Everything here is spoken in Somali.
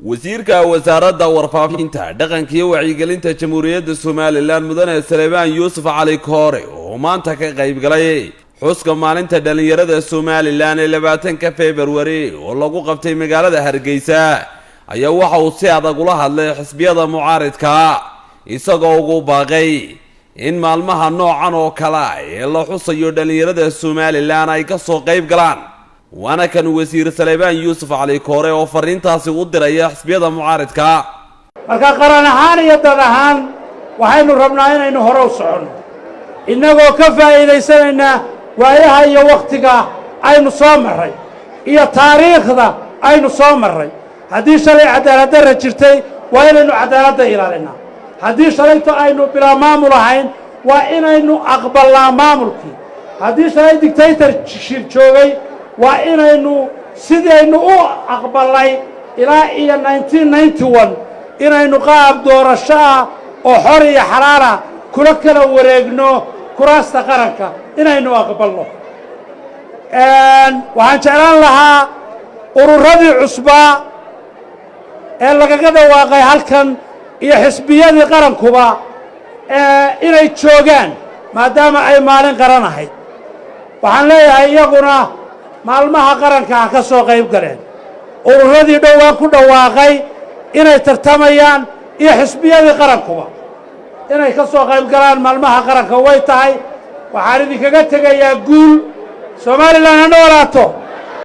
wasiirka wasaaradda warfaafinta dhaqanka iyo wacyigelinta jamhuuriyadda Soomaaliland mudane Salebaan Yuusuf Cali Koore oo maanta ka qayb galay xuska maalinta dhalinyarada Soomaaliland ee 20ka February oo lagu qabtay magaalada Hargeysa ayaa waxa uu si adag ula hadlay xisbiyada mucaaridka isagoo ugu baaqay in maalmaha noocan oo kala ee la xusayo dhalinyarada Soomaaliland ay ka soo qayb galaan وانا كان وزير سليمان يوسف علي كوري وفرينتاسي ودريا حسبيده معارضكا marka qaran ahaan iyo dad ahaan waxaynu rabnaa inaynu hore u socono inagoo ka faa'iideysanayna waayaha iyo waqtiga aynu soo maray iyo taariikhda aynu soo maray haddii shalay cadaalad darro jirtay waa inaynu cadaaladda ilaalinaa haddii shalayto aynu bilaa maamul ahayn waa inaynu aqbalnaa maamulkii haddii shalay dictatorship joogay waa inaynu sidaynu u aqbalnay ilaa iyo 1991 inaynu qaab doorasho ah oo xor iyo xalaal ah kula kala wareegno kuraasta qaranka inaynu aqbalno waxaan jeclaan lahaa ururadii cusbaa ee lagaga dhawaaqay halkan iyo xisbiyadii qarankuba inay joogaan maadaama ay maalin qaran ahayd waxaan leeyahay iyaguna maalmaha qaranka ka soo qayb galeen ururadii dhowaan ku dhawaaqay inay tartamayaan iyo xisbiyadii qarankuba inay ka soo qayb galaan maalmaha qaranka way tahay waxaan idinkaga tegayaa guul Soomaaliland ha noolaato